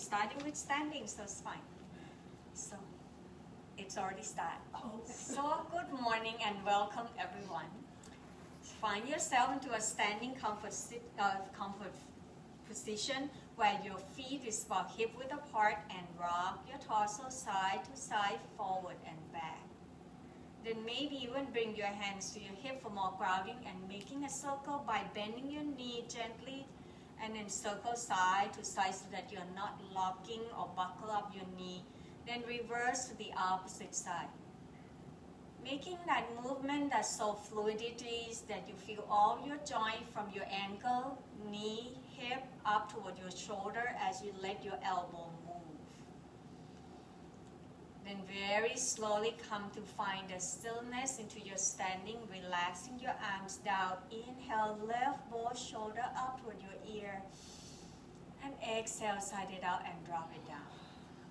starting with standing, so it's fine. So it's already started. So good morning and welcome everyone. Find yourself into a standing comfort position where your feet is about hip width apart and rock your torso side to side, forward and back. Then maybe even bring your hands to your hip for more grounding and making a circle by bending your knee gently and then circle side to side so that you're not locking or buckle up your knee. Then reverse to the opposite side. Making that movement that's so fluidity that you feel all your joint from your ankle, knee, hip up toward your shoulder as you let your elbow move. Then very slowly come to find a stillness into your standing, relaxing your arms down. Inhale, lift both shoulders up toward your ear. And exhale, side it out and drop it down.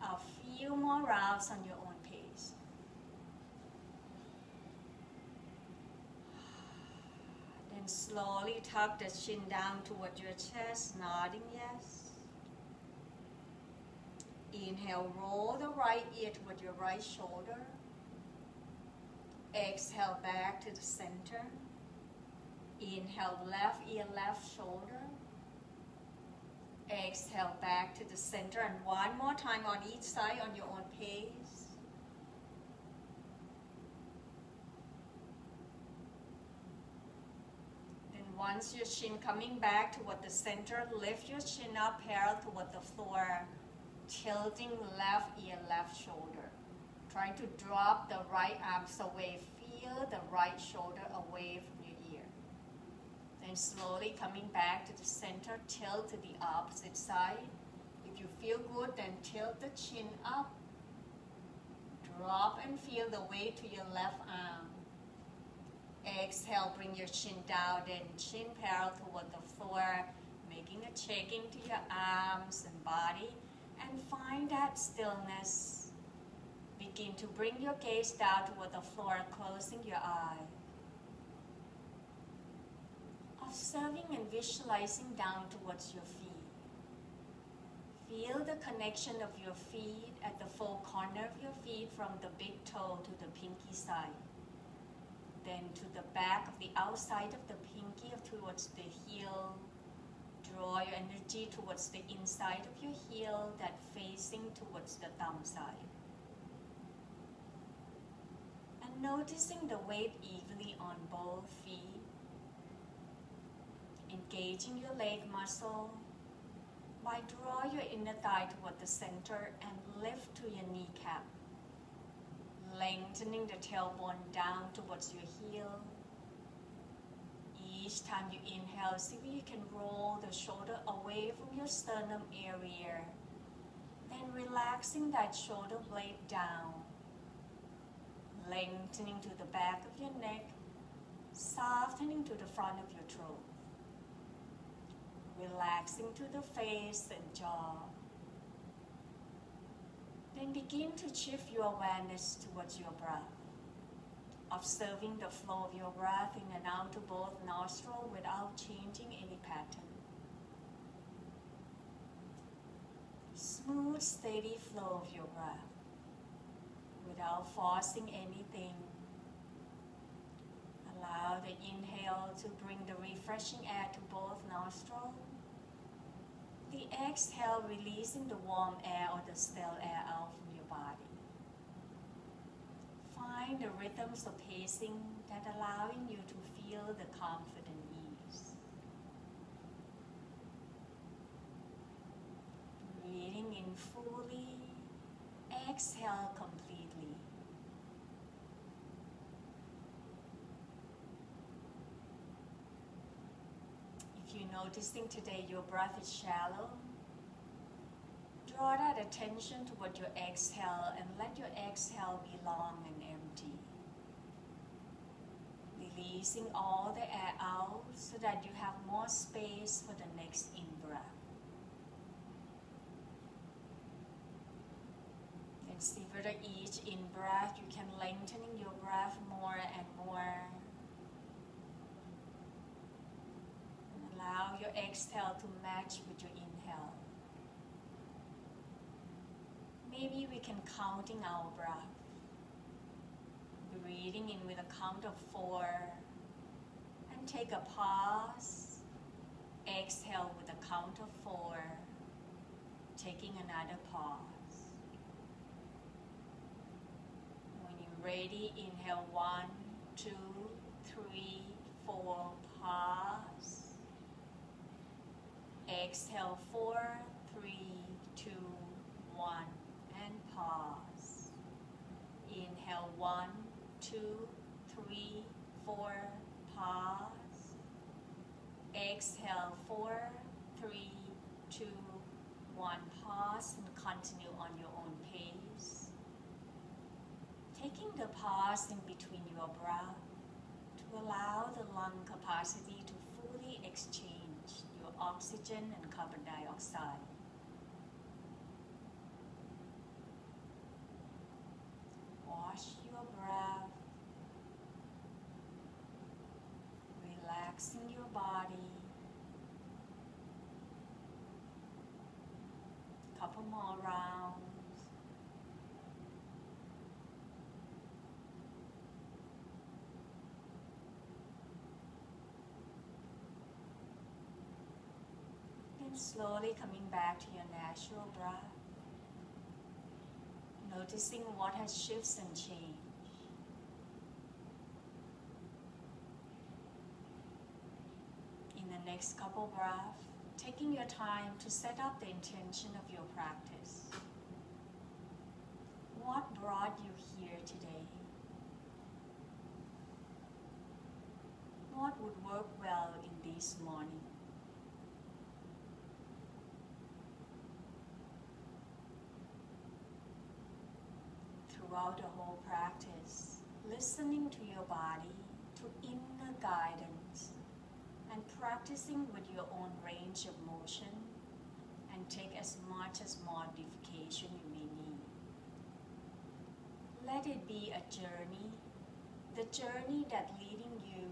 A few more rounds on your own pace. Then slowly tuck the chin down toward your chest, nodding yes. Inhale, roll the right ear toward your right shoulder. Exhale, back to the center. Inhale, left ear, left shoulder. Exhale, back to the center. And one more time on each side on your own pace. Then once your chin coming back toward the center, lift your chin up parallel toward the floor. Tilting left ear, left shoulder. Trying to drop the right arms away. Feel the right shoulder away from your ear. Then slowly coming back to the center, tilt to the opposite side. If you feel good, then tilt the chin up. Drop and feel the weight to your left arm. Exhale, bring your chin down, then chin parallel toward the floor, making a checking to your arms and body. And find that stillness. Begin to bring your gaze down toward the floor, closing your eye. Observing and visualizing down towards your feet. Feel the connection of your feet at the full corner of your feet from the big toe to the pinky side. Then to the back of the outside of the pinky towards the heel. Draw your energy towards the inside of your heel that facing towards the thumb side. And noticing the weight evenly on both feet. Engaging your leg muscle by draw your inner thigh toward the center and lift to your kneecap. Lengthening the tailbone down towards your heel. Each time you inhale, see if you can roll the shoulder away from your sternum area. Then relaxing that shoulder blade down. Lengthening to the back of your neck. Softening to the front of your throat. Relaxing to the face and jaw. Then begin to shift your awareness towards your breath. Observing the flow of your breath in and out to both nostrils without changing any pattern. Smooth, steady flow of your breath without forcing anything. Allow the inhale to bring the refreshing air to both nostrils. The exhale releasing the warm air or the stale air out from your body. Find the rhythms of pacing that allowing you to feel the comfort and ease. Breathing in fully, exhale completely. If you're noticing today your breath is shallow, draw that attention toward your exhale and let your exhale be long and empty. Releasing all the air out so that you have more space for the next in-breath. And see whether each in-breath you can lengthening your breath more and more. And allow your exhale to match with your inhale. maybe we can counting our breath. Breathing in with a count of 4 and take a pause. Exhale with a count of 4, taking another pause. When you're ready, inhale 1, 2, 3, 4, pause. Exhale 4, 3, 2, 1, and pause. Inhale 1, 2, 3, 4, pause. Exhale 4, 3, 2, 1, pause, and continue on your own pace. Taking the pause in between your breath to allow the lung capacity to fully exchange your oxygen and carbon dioxide. Watch your breath, relaxing your body. Couple more rounds. Then slowly coming back to your natural breath. Noticing what has shifts and changed. In the next couple breaths, taking your time to set up the intention of your practice. What brought you here today? What would work well in this morning? Throughout the whole practice, listening to your body, to inner guidance, and practicing with your own range of motion, and take as much as modification you may need. Let it be a journey, the journey that leading you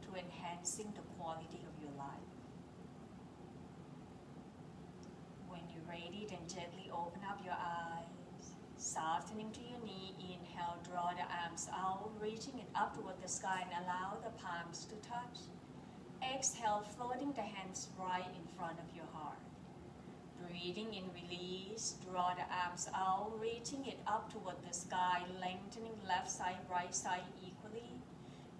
to enhancing the quality of your life. When you're ready, then gently open up your eyes. Softening to your knee, inhale, draw the arms out, reaching it up toward the sky and allow the palms to touch. Exhale, floating the hands right in front of your heart. Breathing in, release, draw the arms out, reaching it up toward the sky, lengthening left side, right side equally.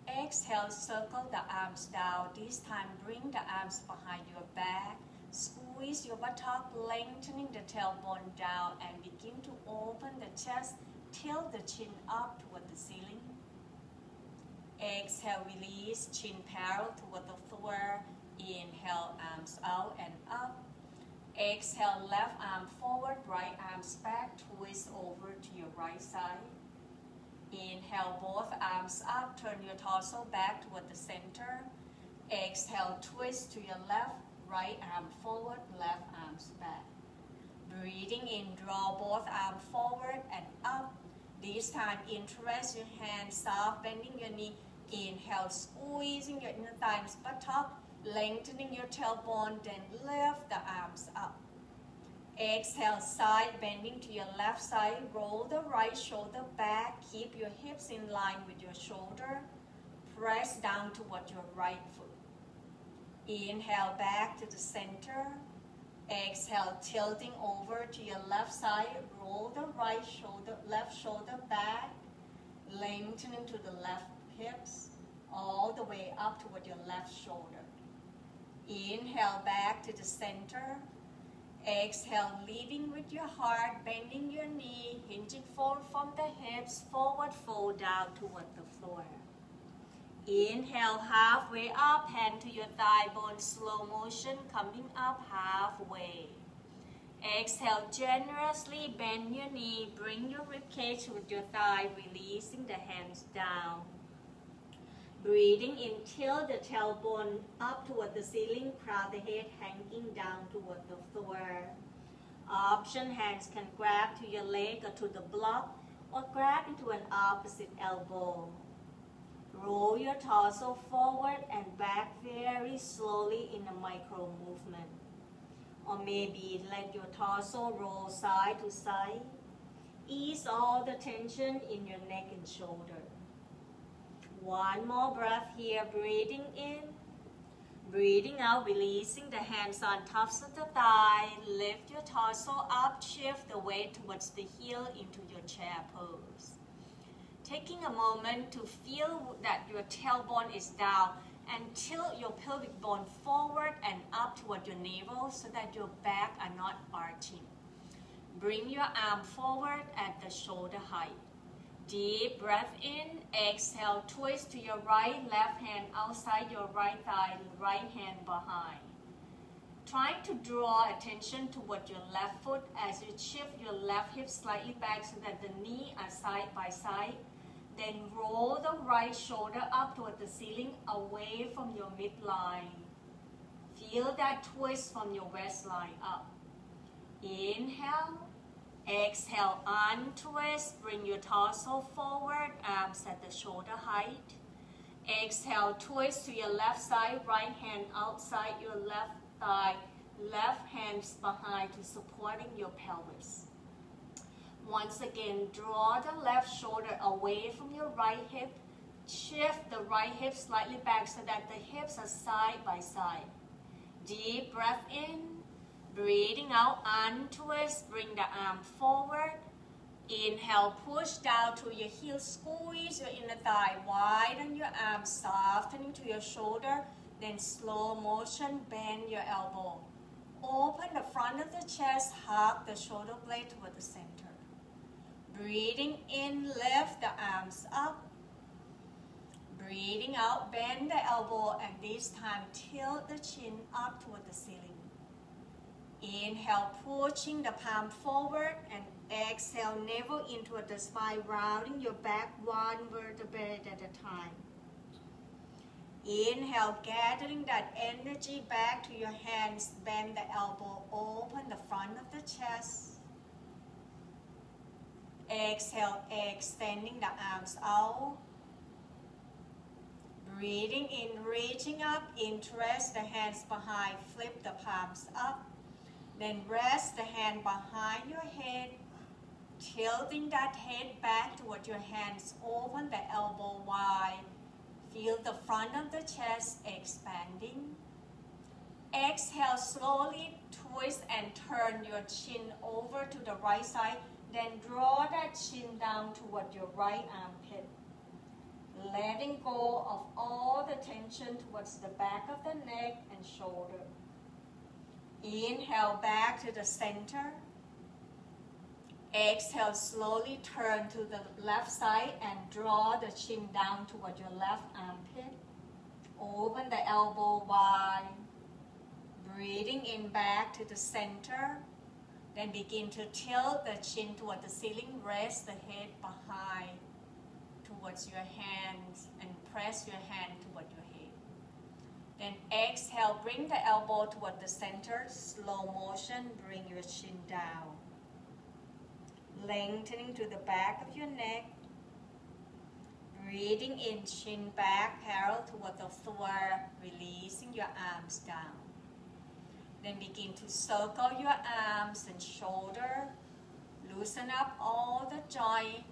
Exhale, circle the arms down. This time, bring the arms behind your back. Squeeze your buttock, lengthening the tailbone down and begin to open the chest, tilt the chin up toward the ceiling. Exhale, release, chin parallel toward the floor. Inhale, arms out and up. Exhale, left arm forward, right arms back, twist over to your right side. Inhale, both arms up, turn your torso back toward the center. Exhale, twist to your left. Right arm forward, left arms back. Breathing in, draw both arms forward and up. This time, interlace your hands, soft, bending your knee. Inhale, squeezing your inner thighs, buttock, lengthening your tailbone, then lift the arms up. Exhale, side bending to your left side, roll the right shoulder back, keep your hips in line with your shoulder. Press down toward your right foot. Inhale back to the center. Exhale, tilting over to your left side. Roll the right shoulder, left shoulder back. Lengthening to the left hips, all the way up toward your left shoulder. Inhale back to the center. Exhale, leading with your heart, bending your knee, hinging forward from the hips, forward fold down toward the floor. Inhale, halfway up, hand to your thigh bone, slow motion, coming up halfway. Exhale, generously bend your knee, bring your ribcage with your thigh, releasing the hands down. Breathing in, tilt the tailbone up toward the ceiling, crown the head hanging down toward the floor. Option, hands can grab to your leg or to the block, or grab into an opposite elbow. Roll your torso forward and back very slowly in a micro movement. Or maybe let your torso roll side to side. ease all the tension in your neck and shoulder. One more breath here, breathing in. Breathing out, releasing the hands on tops of the thigh. Lift your torso up, shift the weight towards the heel into your chair pose. Taking a moment to feel that your tailbone is down and tilt your pelvic bone forward and up toward your navel so that your back are not arching. Bring your arm forward at the shoulder height. Deep breath in, exhale, twist to your right, left hand outside your right thigh, right hand behind. Trying to draw attention toward your left foot as you shift your left hip slightly back so that the knee are side by side. Then roll the right shoulder up toward the ceiling away from your midline. Feel that twist from your waistline up. Inhale. Exhale, untwist, bring your torso forward, arms at the shoulder height. Exhale, twist to your left side, right hand outside your left thigh, left hands behind to supporting your pelvis. Once again, draw the left shoulder away from your right hip. Shift the right hip slightly back so that the hips are side by side. Deep breath in. Breathing out, untwist, bring the arm forward. Inhale, push down to your heel, squeeze your inner thigh, widen your arm, softening to your shoulder. Then slow motion, bend your elbow. Open the front of the chest, hug the shoulder blade toward the center. Breathing in, lift the arms up. Breathing out, bend the elbow, and this time tilt the chin up toward the ceiling. Inhale, pushing the palm forward, and exhale, navel into the spine, rounding your back one vertebrae at a time. Inhale, gathering that energy back to your hands, bend the elbow, open the front of the chest. Exhale, extending the arms out. Breathing in, reaching up, interest the hands behind, flip the palms up. Then rest the hand behind your head, tilting that head back toward your hands. Open the elbow wide. Feel the front of the chest expanding. Exhale, slowly twist and turn your chin over to the right side. Then draw that chin down toward your right armpit. Letting go of all the tension towards the back of the neck and shoulder. Inhale back to the center. Exhale, slowly turn to the left side and draw the chin down toward your left armpit. Open the elbow wide. Breathing in back to the center. Then begin to tilt the chin toward the ceiling. Rest the head behind towards your hands and press your hand toward your head. Then exhale, bring the elbow toward the center. Slow motion, bring your chin down. Lengthening to the back of your neck. Breathing in, chin back, parallel toward the floor, releasing your arms down. Then begin to circle your arms and shoulder. Loosen up all the joints.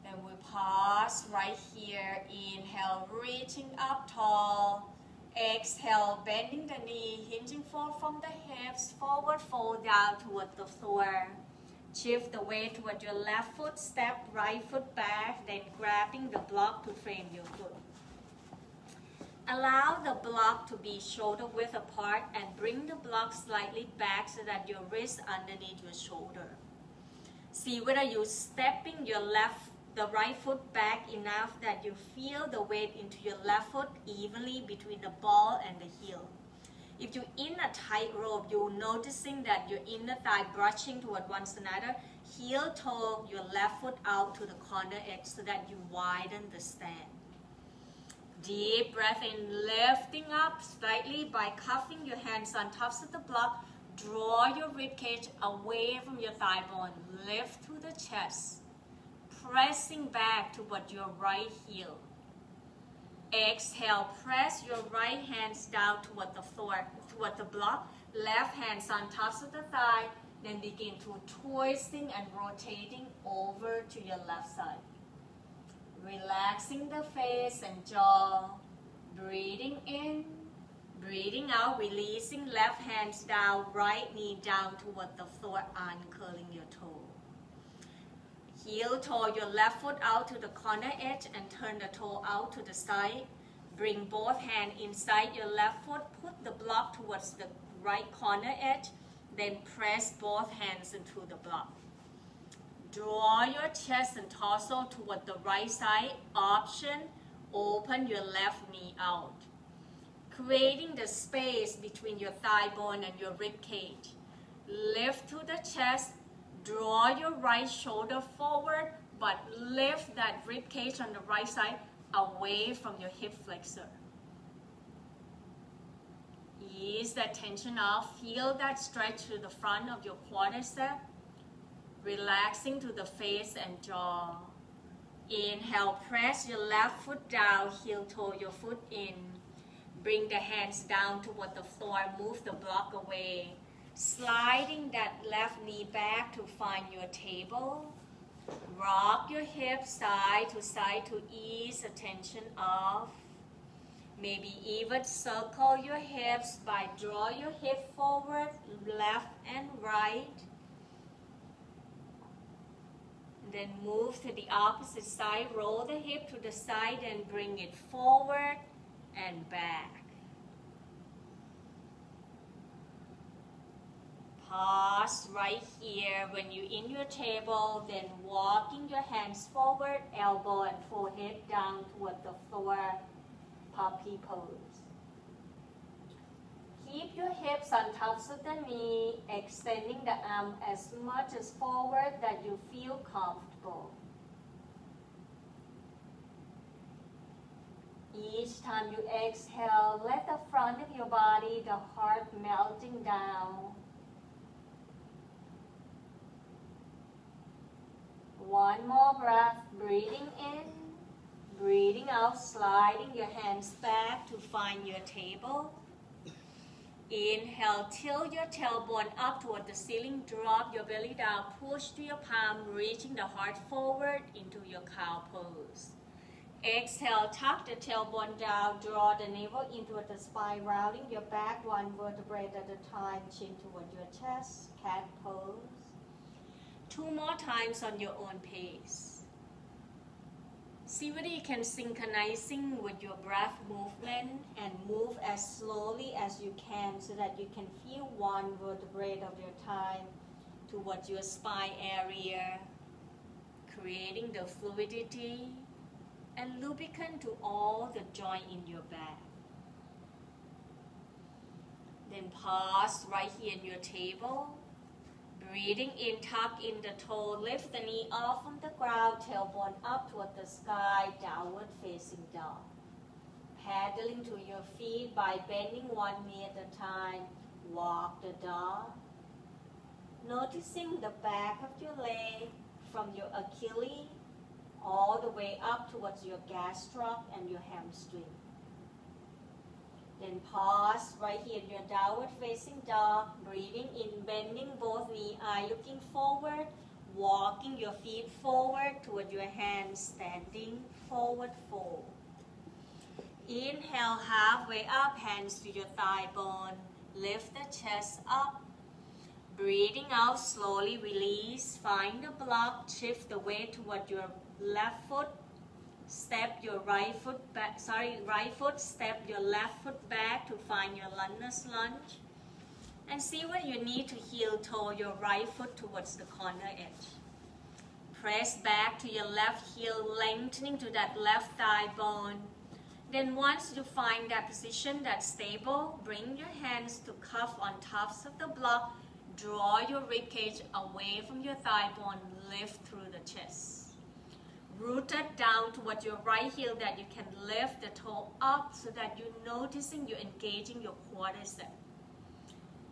Then we pause right here. Inhale, reaching up tall. Exhale, bending the knee, hinging forward from the hips. Forward fold down toward the floor. Shift the weight toward your left foot. Step right foot back. Then grabbing the block to frame your foot. Allow the block to be shoulder width apart and bring the block slightly back so that your wrist underneath your shoulder. See whether you're stepping the right foot back enough that you feel the weight into your left foot evenly between the ball and the heel. If you're in a tightrope, you're noticing that your inner thigh brushing toward one another. Heel toe your left foot out to the corner edge so that you widen the stand. Deep breath in, lifting up slightly by cuffing your hands on tops of the block. Draw your ribcage away from your thigh bone. Lift through the chest. Pressing back toward your right heel. Exhale, press your right hands down toward the floor, toward the block. Left hands on tops of the thigh. Then begin to twisting and rotating over to your left side. Relaxing the face and jaw. Breathing in, breathing out, releasing left hands down, right knee down toward the floor, uncurling your toe. Heel toe your left foot out to the corner edge and turn the toe out to the side. Bring both hands inside your left foot, put the block towards the right corner edge, then press both hands into the block. Draw your chest and torso toward the right side. Option, open your left knee out, creating the space between your thigh bone and your rib cage. Lift to the chest, draw your right shoulder forward, but lift that rib cage on the right side away from your hip flexor. Ease that tension off. Feel that stretch to the front of your quadricep, relaxing to the face and jaw. Inhale, press your left foot down, heel toe your foot in. Bring the hands down toward the floor, move the block away. Sliding that left knee back to find your table. Rock your hips side to ease the tension off. Maybe even circle your hips by draw your hip forward, left and right. Then move to the opposite side, roll the hip to the side and bring it forward and back. Pause right here when you're in your table, then walking your hands forward, elbow and forehead down toward the floor, puppy pose. Keep your hips on tops of the knee, extending the arm as much as forward that you feel comfortable. Each time you exhale, let the front of your body, the heart melting down. One more breath, breathing in, breathing out, sliding your hands back to find your table. Inhale, tilt your tailbone up toward the ceiling, drop your belly down, push to your palm, reaching the heart forward into your cow pose. Exhale, tuck the tailbone down, draw the navel into the spine, rounding your back one vertebrae at a time, chin toward your chest, cat pose. 2 more times on your own pace. See whether you can synchronizing with your breath movement and move as slowly as you can so that you can feel one vertebrae of your time towards your spine area, creating the fluidity and lubricant to all the joint in your back. Then pause right here in your table. Breathing in, tuck in the toe, lift the knee off from the ground, tailbone up toward the sky, downward facing dog. Paddling to your feet by bending one knee at a time, walk the dog. Noticing the back of your leg from your Achilles all the way up towards your gastroc and your hamstring. Then pause right here in your downward facing dog, breathing in, bending both knee, eye looking forward, walking your feet forward toward your hands, standing forward fold. Inhale, halfway up, hands to your thigh bone, lift the chest up. Breathing out, slowly release, find the block, shift the weight toward your left foot. Step your right foot back, step your left foot back to find your lunge's lunge. And see where you need to heel toe your right foot towards the corner edge. Press back to your left heel, lengthening to that left thigh bone. Then once you find that position that's stable, bring your hands to cuff on tops of the block. Draw your ribcage away from your thigh bone, lift through the chest. Rooted down towards your right heel that you can lift the toe up so that you're noticing you're engaging your quadricep.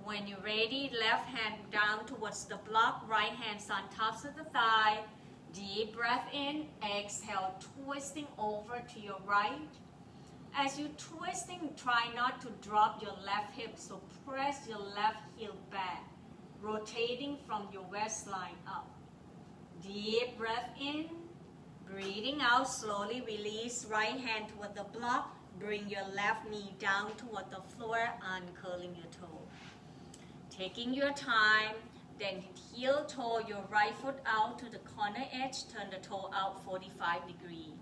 When you're ready, left hand down towards the block, right hands on tops of the thigh. Deep breath in, exhale, twisting over to your right. As you're twisting, try not to drop your left hip, so press your left heel back. rotating from your waistline up. Deep breath in, breathing out, slowly release right hand toward the block. Bring your left knee down toward the floor, uncurling your toe. Taking your time, then heel toe your right foot out to the corner edge, turn the toe out 45 degrees.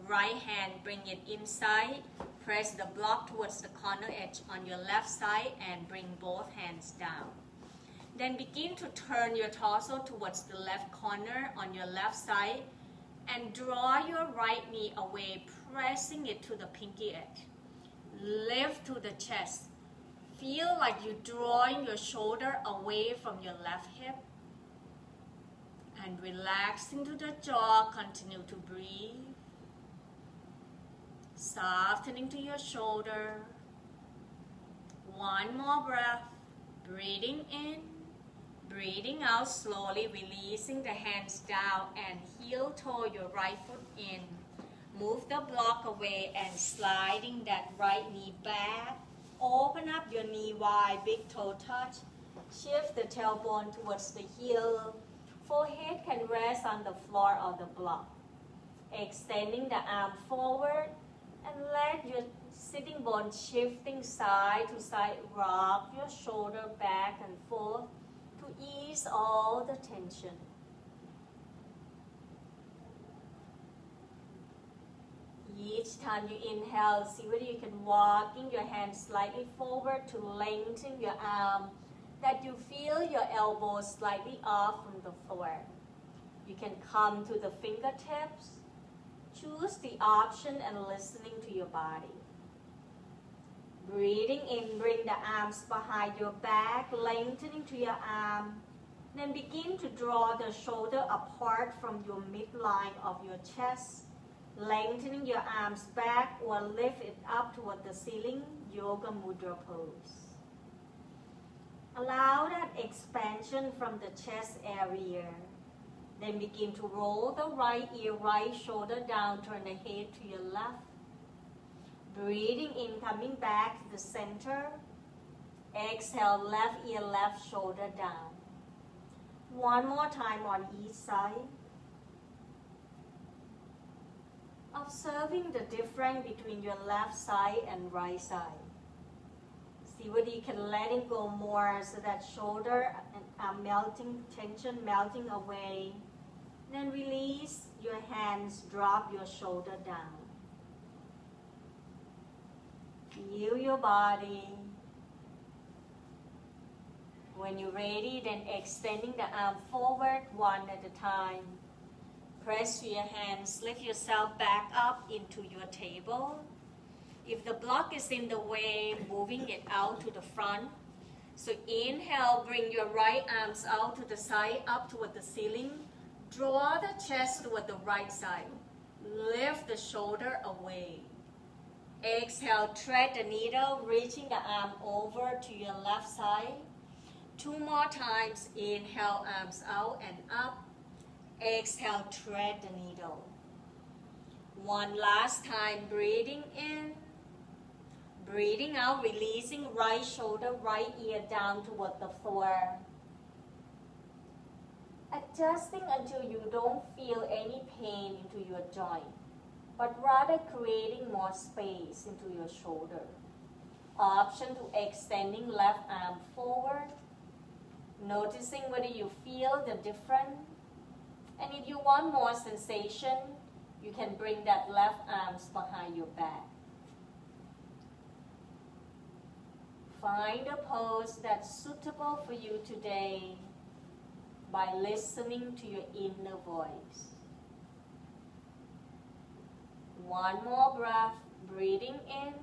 Right hand, bring it inside, press the block towards the corner edge on your left side and bring both hands down. Then begin to turn your torso towards the left corner on your left side and draw your right knee away, pressing it to the pinky edge. Lift to the chest. Feel like you're drawing your shoulder away from your left hip. And relax into the jaw, continue to breathe. Softening to your shoulder. One more breath. Breathing in, breathing out, slowly releasing the hands down and heel toe your right foot in. Move the block away and sliding that right knee back. Open up your knee wide, big toe touch. Shift the tailbone towards the heel. Forehead can rest on the floor of the block. Extending the arm forward and let your sitting bone shifting side to side. Rock your shoulder back and forth to ease all the tension. Each time you inhale, see whether you can walking your hands slightly forward to lengthen your arm, that you feel your elbows slightly off from the floor. You can come to the fingertips. Choose the option and listening to your body. Breathing in, bring the arms behind your back, lengthening to your arm. Then begin to draw the shoulder apart from your midline of your chest. Lengthening your arms back or lift it up toward the ceiling, Yoga Mudra pose. Allow that expansion from the chest area. Then begin to roll the right ear, right shoulder down, turn the head to your left. Breathing in, coming back to the center. Exhale, left ear, left shoulder down. One more time on each side. Observing the difference between your left side and right side. See whether you can let it go more so that shoulder and arm melting, tension melting away. Then release your hands, drop your shoulder down. Feel your body. When you're ready, then extending the arm forward one at a time. Press your hands, lift yourself back up into your table. If the block is in the way, moving it out to the front. So inhale, bring your right arms out to the side, up toward the ceiling. Draw the chest toward the right side. Lift the shoulder away. Exhale, thread the needle, reaching the arm over to your left side. Two more times. Inhale, arms out and up. Exhale, thread the needle. One last time, breathing in. Breathing out, releasing right shoulder, right ear down toward the floor. Adjusting until you don't feel any pain into your joint, but rather creating more space into your shoulder. Option to extending left arm forward. Noticing whether you feel the difference. And if you want more sensation, you can bring that left arms behind your back. Find a pose that's suitable for you today by listening to your inner voice. One more breath, breathing in,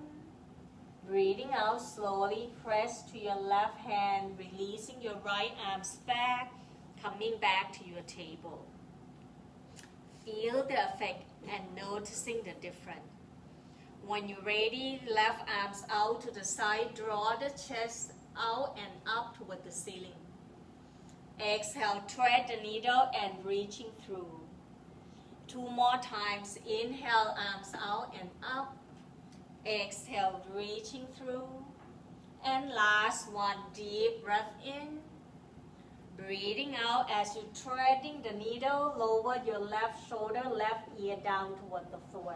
breathing out slowly. Press to your left hand, releasing your right arms back, coming back to your table. Feel the effect and noticing the difference. When you're ready, left arms out to the side, draw the chest out and up toward the ceiling. Exhale, thread the needle and reaching through. Two more times. Inhale, arms out and up. Exhale, reaching through. And last one, deep breath in. Breathing out as you're threading the needle, lower your left shoulder, left ear down toward the floor.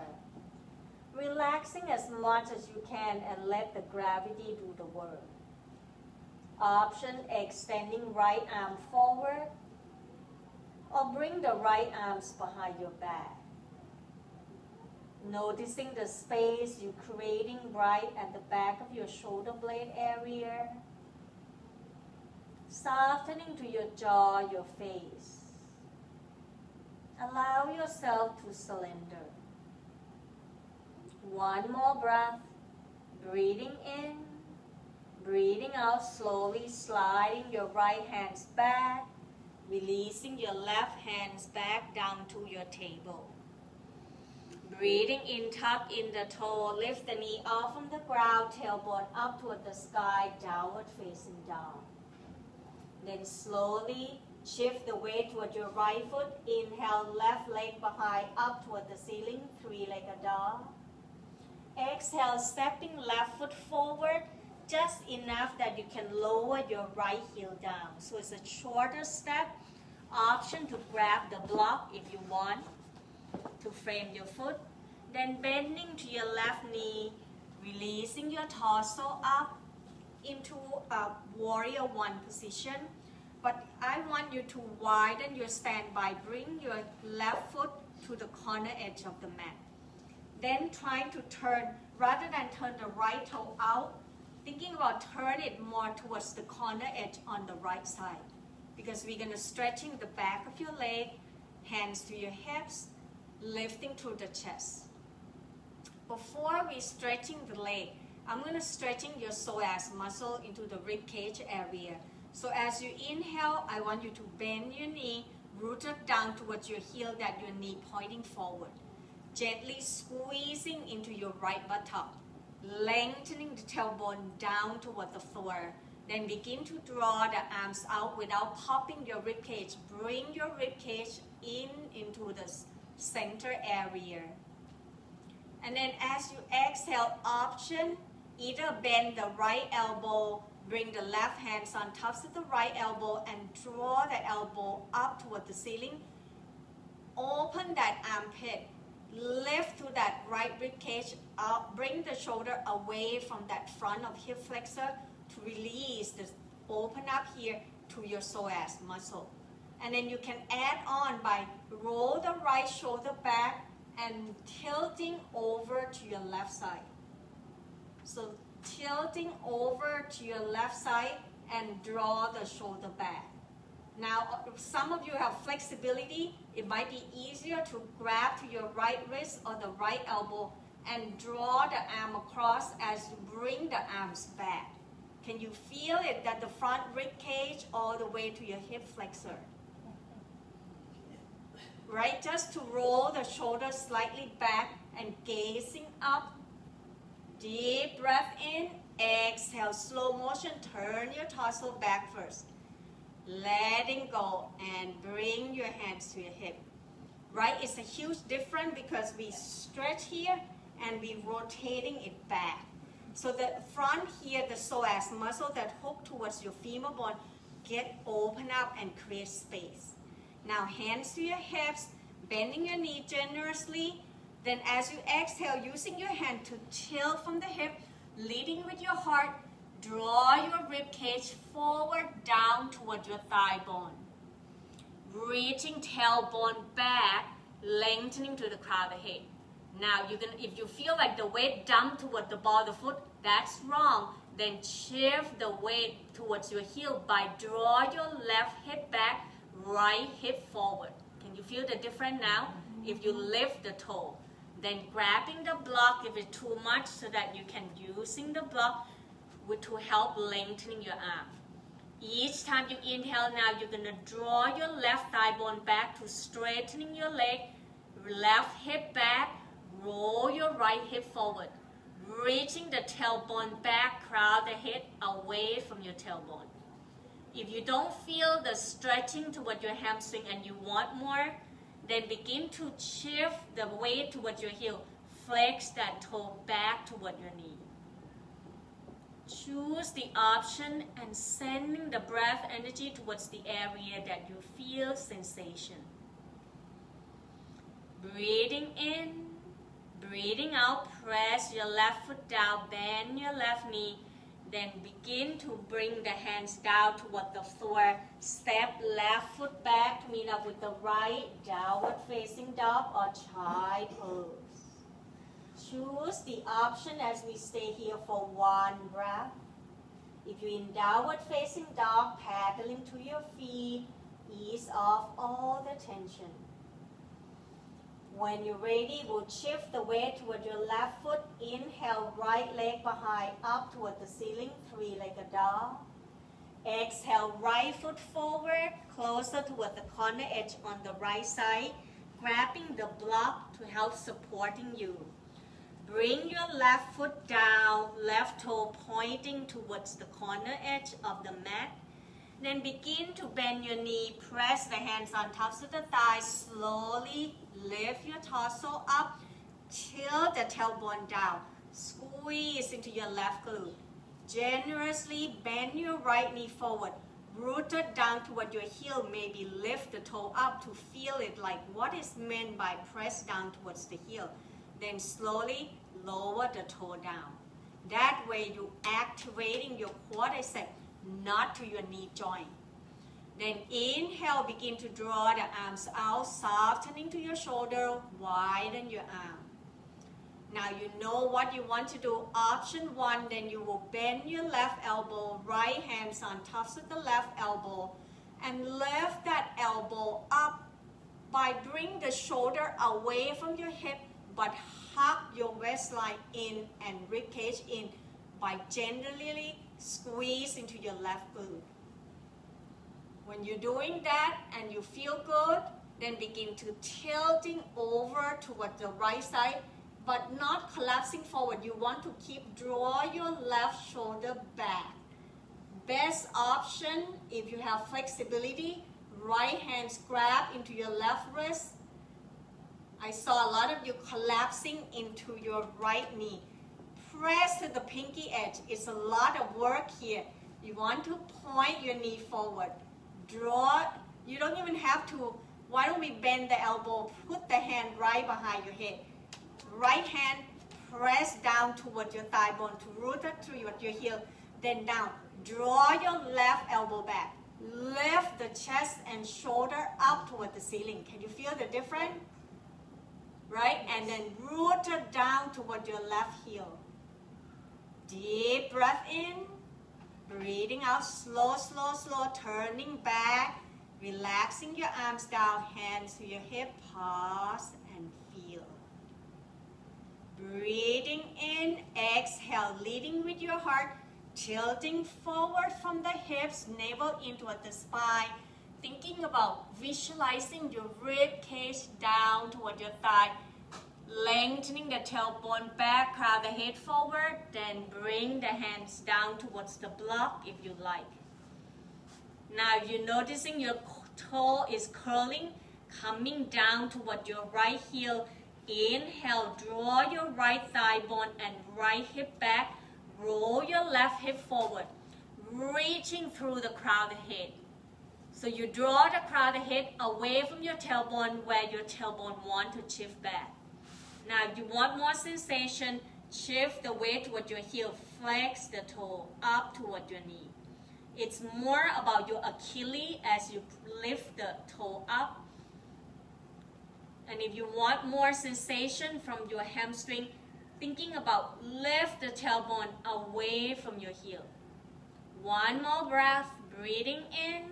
Relaxing as much as you can and let the gravity do the work. Option, extending right arm forward or bring the right arms behind your back. Noticing the space you're creating right at the back of your shoulder blade area. Softening to your jaw, your face. Allow yourself to surrender. One more breath. Breathing in, breathing out, slowly sliding your right hands back, releasing your left hands back down to your table. Breathing in, tuck in the toe, lift the knee off from the ground, tailbone up toward the sky, downward facing down. Then slowly shift the weight toward your right foot. Inhale, left leg behind, up toward the ceiling, three-legged dog. Exhale, stepping left foot forward, just enough that you can lower your right heel down. So it's a shorter step. Option to grab the block if you want to frame your foot. Then bending to your left knee, releasing your torso up into a warrior one position. But I want you to widen your standby. Bring your left foot to the corner edge of the mat. Then try to turn, rather than turn the right toe out, thinking about turn it more towards the corner edge on the right side. Because we're going to stretching the back of your leg, hands to your hips, lifting through the chest. Before we stretching the leg, I'm going to stretching your psoas muscle into the rib cage area. So as you inhale, I want you to bend your knee, rooted down towards your heel, that your knee pointing forward. Gently squeezing into your right buttock, lengthening the tailbone down toward the floor. Then begin to draw the arms out without popping your rib cage. Bring your rib cage into the center area. And then as you exhale, option, either bend the right elbow, bring the left hands on top of the right elbow and draw the elbow up toward the ceiling. Open that armpit. Lift to that right rib cage up. Bring the shoulder away from that front of hip flexor to release this. Open up here to your psoas muscle. And then you can add on by roll the right shoulder back and tilting over to your left side. So tilting over to your left side and draw the shoulder back. Now, some of you have flexibility. It might be easier to grab to your right wrist or the right elbow and draw the arm across as you bring the arms back. Can you feel it, that the front rib cage all the way to your hip flexor? Right, just to roll the shoulders slightly back and gazing up. Deep breath in, exhale, slow motion, turn your torso back first. Letting go and bring your hands to your hip. Right, it's a huge difference because we stretch here and we rotating it back. So the front here, the psoas muscle that hook towards your femur bone, get open up and create space. Now hands to your hips, bending your knee generously. Then as you exhale, using your hand to tilt from the hip, leading with your heart, draw your rib cage forward down toward your thigh bone. Reaching tailbone back, lengthening to the crown of the head. Now, if you feel like the weight dump toward the ball of the foot, that's wrong. Then shift the weight towards your heel by draw your left hip back, right hip forward. Can you feel the difference now? If you lift the toe, then grabbing the block if it's too much so that you can using the block to help lengthening your arm. Each time you inhale now, you're going to draw your left thigh bone back to straightening your leg, left hip back, roll your right hip forward, reaching the tailbone back, crown the head away from your tailbone. If you don't feel the stretching toward your hamstring and you want more, then begin to shift the weight toward your heel. Flex that toe back toward your knee. Choose the option and sending the breath energy towards the area that you feel sensation. Breathing in, breathing out, press your left foot down, bend your left knee, then begin to bring the hands down toward the floor. Step left foot back to meet up with the right, downward facing dog or child pose. Choose the option as we stay here for one breath. If you're in downward facing dog, paddling to your feet, ease off all the tension. When you're ready, we'll shift the weight toward your left foot. Inhale, right leg behind, up toward the ceiling, three-legged dog. Exhale, right foot forward, closer toward the corner edge on the right side, grabbing the block to help supporting you. Bring your left foot down, left toe pointing towards the corner edge of the mat. Then begin to bend your knee, press the hands on tops of the thighs, slowly lift your torso up, tilt the tailbone down, squeeze into your left glute. Generously bend your right knee forward, rooted down toward your heel, maybe lift the toe up to feel it like what is meant by press down towards the heel. Then slowly lower the toe down. That way you're activating your quadricep, not to your knee joint. Then inhale, begin to draw the arms out, softening to your shoulder, widen your arm. Now you know what you want to do. Option one, then you will bend your left elbow, right hands on tops of the left elbow, and lift that elbow up by bringing the shoulder away from your hip, but hug your waistline in and ribcage in by gently squeeze into your left glute. When you're doing that and you feel good, then begin to tilting over toward the right side, but not collapsing forward. You want to draw your left shoulder back. Best option, if you have flexibility, right hands grab into your left wrist. I saw a lot of you collapsing into your right knee. Press to the pinky edge. It's a lot of work here. You want to point your knee forward. Draw. You don't even have to. Why don't we bend the elbow? Put the hand right behind your head. Right hand, press down toward your thigh bone to root it through your heel. Then down. Draw your left elbow back. Lift the chest and shoulder up toward the ceiling. Can you feel the difference? Right? And then root it down toward your left heel. Deep breath in. Breathing out, slow, slow, slow, turning back, relaxing your arms down, hands to your hip, pause and feel. Breathing in, exhale, leading with your heart, tilting forward from the hips, navel in toward the spine, thinking about visualizing your rib cage down toward your thigh, lengthening the tailbone back, crown the head forward, then bring the hands down towards the block if you like. Now you're noticing your toe is curling, coming down toward your right heel. Inhale, draw your right thigh bone and right hip back, roll your left hip forward, reaching through the crown of the head. So you draw the crown of the head away from your tailbone where your tailbone wants to shift back. Now, if you want more sensation, shift the weight toward your heel, flex the toe up toward your knee. It's more about your Achilles as you lift the toe up. And if you want more sensation from your hamstring, thinking about lift the tailbone away from your heel. One more breath, breathing in,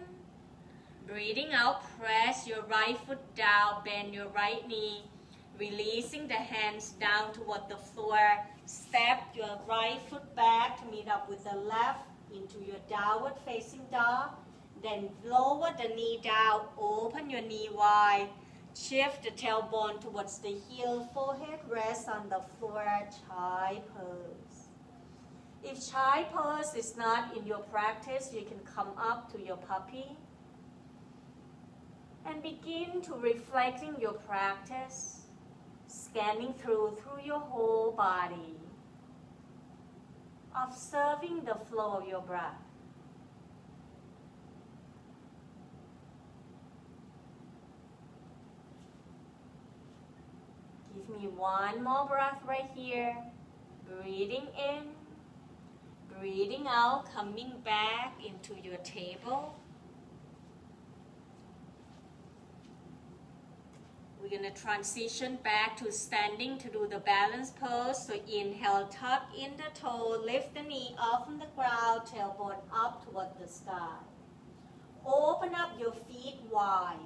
breathing out, press your right foot down, bend your right knee, releasing the hands down toward the floor. Step your right foot back to meet up with the left into your downward facing dog. Then lower the knee down, open your knee wide. Shift the tailbone towards the heel, forehead rest on the floor, child pose. If child pose is not in your practice, you can come up to your puppy and begin to reflecting your practice, scanning through your whole body. Observing the flow of your breath. Give me one more breath right here. Breathing in, breathing out, coming back into your table. We're going to transition back to standing to do the balance pose. So inhale, tuck in the toe, lift the knee up from the ground, tailbone up toward the sky. Open up your feet wide,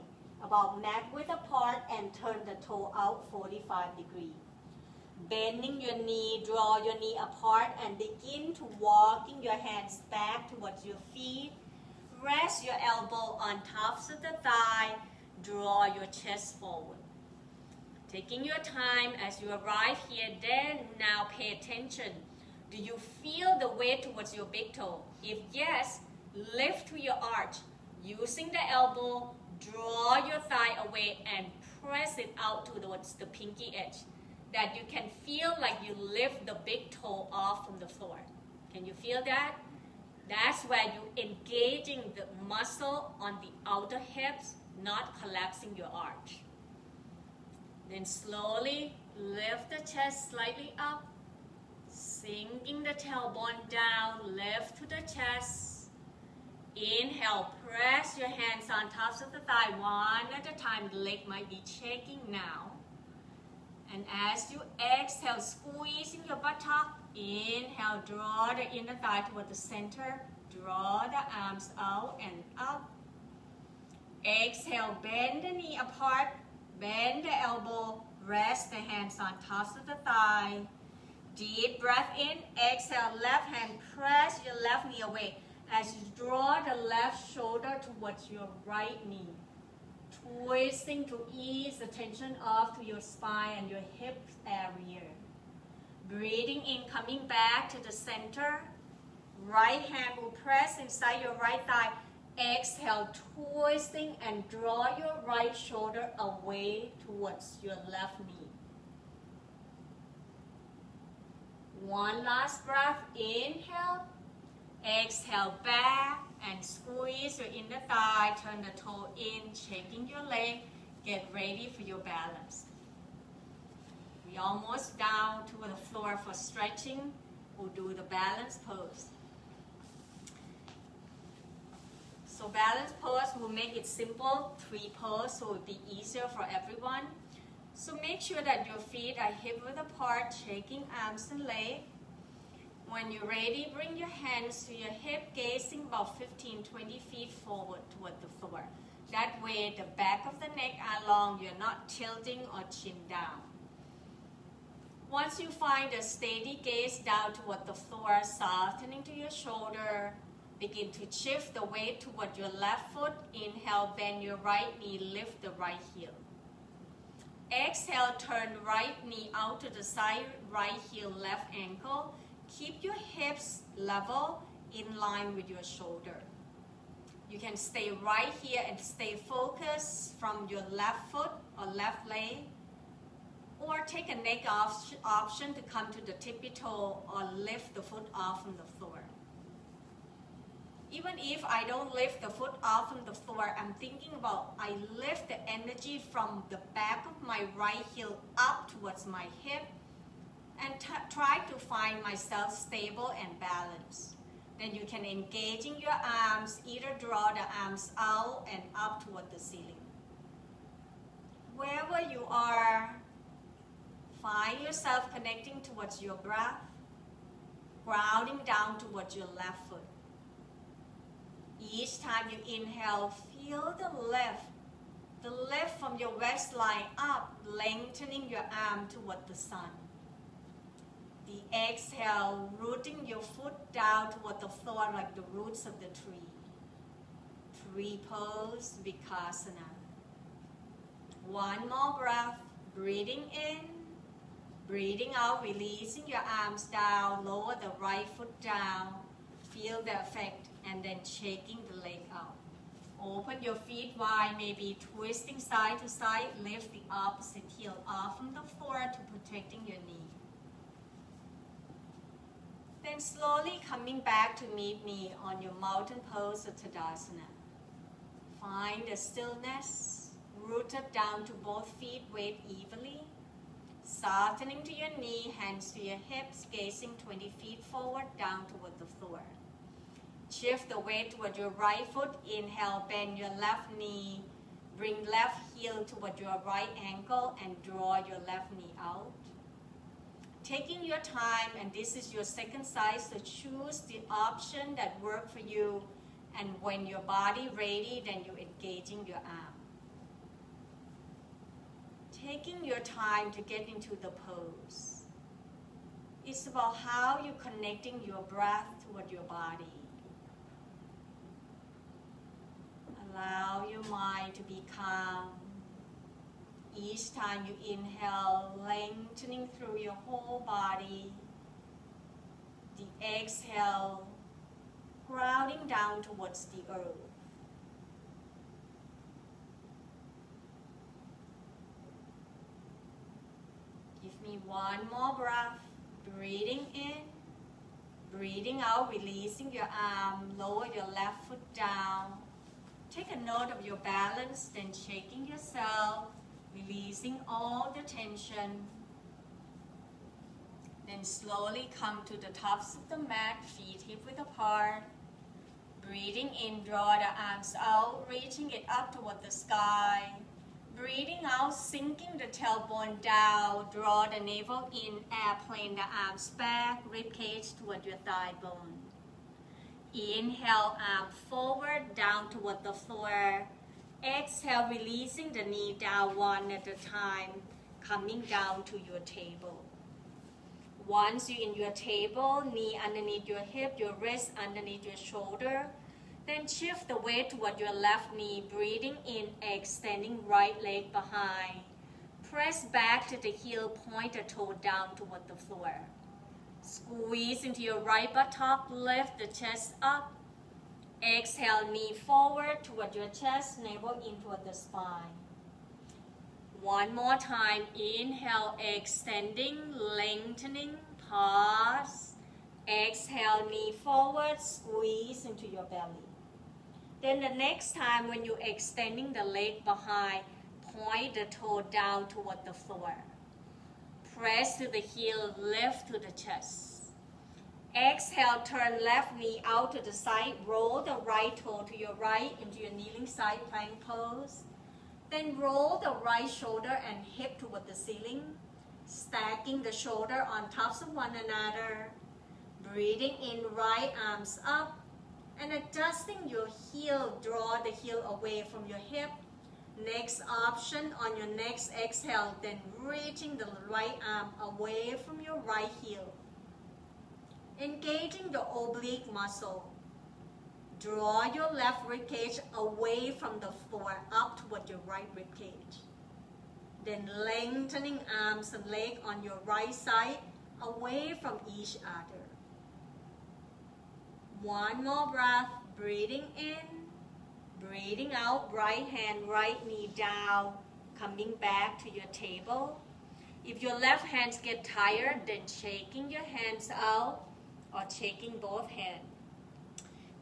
about mat width apart, and turn the toe out 45 degrees. Bending your knee, draw your knee apart and begin to walking your hands back towards your feet. Rest your elbow on tops of the thigh. Draw your chest forward. Taking your time as you arrive here, then now pay attention. Do you feel the weight towards your big toe? If yes, lift to your arch. Using the elbow, draw your thigh away and press it out towards the pinky edge. That you can feel like you lift the big toe off from the floor. Can you feel that? That's where you're engaging the muscle on the outer hips, not collapsing your arch. Then slowly lift the chest slightly up, sinking the tailbone down, lift to the chest. Inhale, press your hands on tops of the thigh one at a time. The leg might be shaking now. And as you exhale, squeezing your buttock. Inhale, draw the inner thigh toward the center. Draw the arms out and up. Exhale, bend the knee apart. Bend the elbow. Rest the hands on tops of the thigh. Deep breath in. Exhale, left hand. Press your left knee away. As you draw the left shoulder towards your right knee. Twisting to ease the tension off to your spine and your hip area. Breathing in, coming back to the center. Right hand will press inside your right thigh. Exhale, twisting and draw your right shoulder away towards your left knee. One last breath. Inhale. Exhale, back and squeeze your inner thigh. Turn the toe in, shaking your leg. Get ready for your balance. We're almost down to the floor for stretching. We'll do the balance pose. So balance pose will make it simple, 3 pose, so it will be easier for everyone. So make sure that your feet are hip width apart, shaking arms and legs. When you're ready, bring your hands to your hip, gazing about 15-20 feet forward toward the floor. That way, the back of the neck are long, you're not tilting or chin down. Once you find a steady gaze down toward the floor, softening to your shoulder, begin to shift the weight toward your left foot. Inhale, bend your right knee, lift the right heel. Exhale, turn right knee out to the side, right heel, left ankle. Keep your hips level in line with your shoulder. You can stay right here and stay focused from your left foot or left leg. Or take a neck option to come to the tippy toe or lift the foot off from the floor. Even if I don't lift the foot off from the floor, I'm thinking about I lift the energy from the back of my right heel up towards my hip and try to find myself stable and balanced. Then you can engage in your arms, either draw the arms out and up toward the ceiling. Wherever you are, find yourself connecting towards your breath, grounding down towards your left foot. Each time you inhale, feel the lift from your waistline up, lengthening your arm toward the sun. The exhale, rooting your foot down toward the floor like the roots of the tree. 3 pose, Vipassana. One more breath, breathing in, breathing out, releasing your arms down, lower the right foot down, feel the effect, and then shaking the leg out. Open your feet wide, maybe twisting side to side, lift the opposite heel off from the floor to protecting your knee. Then slowly coming back to meet me on your mountain pose or Tadasana. Find the stillness, rooted down to both feet, weight evenly. Softening to your knee, hands to your hips, gazing 20 feet forward, down toward the floor. Shift the weight toward your right foot. Inhale, bend your left knee. Bring left heel toward your right ankle and draw your left knee out. Taking your time, and this is your second side, so choose the option that works for you. And when your body ready, then you're engaging your arm. Taking your time to get into the pose. It's about how you're connecting your breath toward your body. Allow your mind to be calm. Each time you inhale, lengthening through your whole body. The exhale, grounding down towards the earth. Give me one more breath. Breathing in, breathing out, releasing your arm, lower your left foot down. Take a note of your balance, then shaking yourself, releasing all the tension. Then slowly come to the tops of the mat, feet hip-width apart. Breathing in, draw the arms out, reaching it up toward the sky. Breathing out, sinking the tailbone down, draw the navel in, airplane the arms back, ribcage toward your thigh bone. Inhale, arm forward, down toward the floor. Exhale, releasing the knee down one at a time, coming down to your table. Once you're in your table, knee underneath your hip, your wrist underneath your shoulder. Then shift the weight toward your left knee, breathing in, extending right leg behind. Press back to the heel, point the toe down toward the floor. Squeeze into your right buttock, lift the chest up. Exhale, knee forward toward your chest, navel in toward the spine. One more time, inhale, extending, lengthening, pause. Exhale, knee forward, squeeze into your belly. Then the next time when you're extending the leg behind, point the toe down toward the floor. Press to the heel, lift to the chest. Exhale, turn left knee out to the side, roll the right toe to your right into your kneeling side plank pose. Then roll the right shoulder and hip toward the ceiling, stacking the shoulder on tops of one another. Breathing in, right arms up, and adjusting your heel, draw the heel away from your hip. Next option on your next exhale, then reaching the right arm away from your right heel. Engaging the oblique muscle. Draw your left ribcage away from the floor, up toward your right ribcage. Then lengthening arms and leg on your right side, away from each other. One more breath, breathing in, breathing out, right hand, right knee down, coming back to your table. If your left hands get tired, then shaking your hands out or shaking both hands.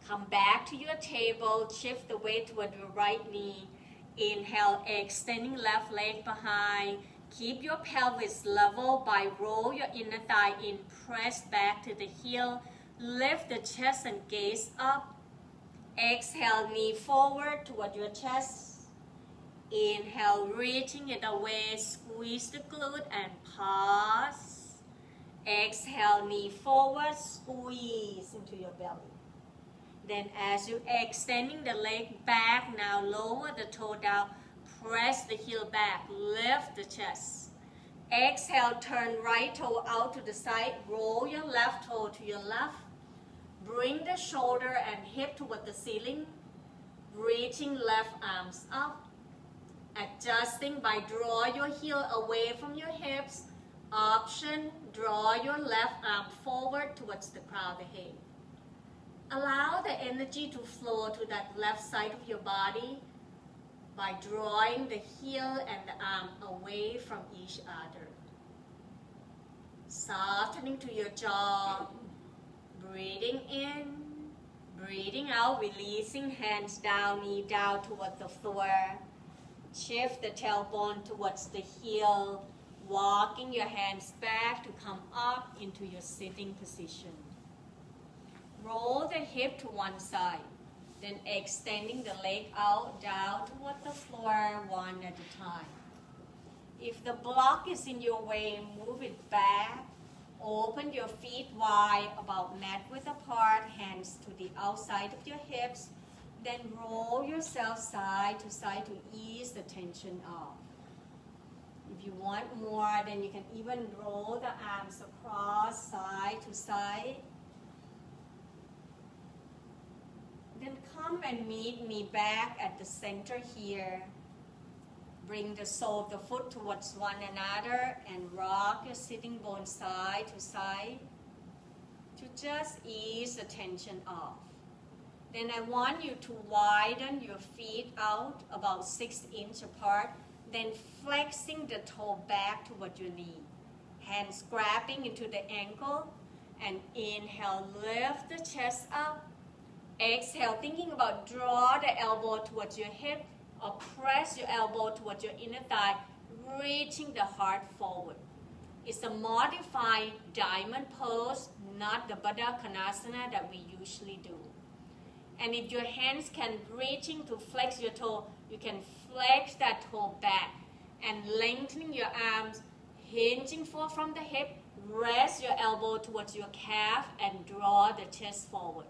Come back to your table, shift the weight toward your right knee. Inhale, extending left leg behind. Keep your pelvis level by roll your inner thigh in, press back to the heel. Lift the chest and gaze up. Exhale, knee forward toward your chest. Inhale, reaching it away, squeeze the glute and pause. Exhale, knee forward, squeeze into your belly. Then as you're extending the leg back, now lower the toe down, press the heel back, lift the chest. Exhale, turn right toe out to the side, roll your left toe to your left. Bring the shoulder and hip toward the ceiling, reaching left arms up. Adjusting by draw your heel away from your hips. Option, draw your left arm forward towards the crown of the head. Allow the energy to flow to that left side of your body by drawing the heel and the arm away from each other. Softening to your jaw. Breathing in, breathing out, releasing hands down, knee down towards the floor. Shift the tailbone towards the heel, walking your hands back to come up into your sitting position. Roll the hip to one side, then extending the leg out, down toward the floor, one at a time. If the block is in your way, move it back. Open your feet wide, about mat width apart, hands to the outside of your hips. Then roll yourself side to ease the tension off. If you want more, then you can even roll the arms across side to side. Then come and meet me back at the center here. Bring the sole of the foot towards one another and rock your sitting bone side to side to just ease the tension off. Then I want you to widen your feet out about 6 inches apart, then flexing the toe back toward your knee. Hands grabbing into the ankle, and inhale, lift the chest up. Exhale, thinking about draw the elbow towards your hip or press your elbow towards your inner thigh, reaching the heart forward. It's a modified diamond pose, not the Baddha Konasana that we usually do. And if your hands can reaching to flex your toe, you can flex that toe back and lengthening your arms, hinging forward from the hip, rest your elbow towards your calf and draw the chest forward.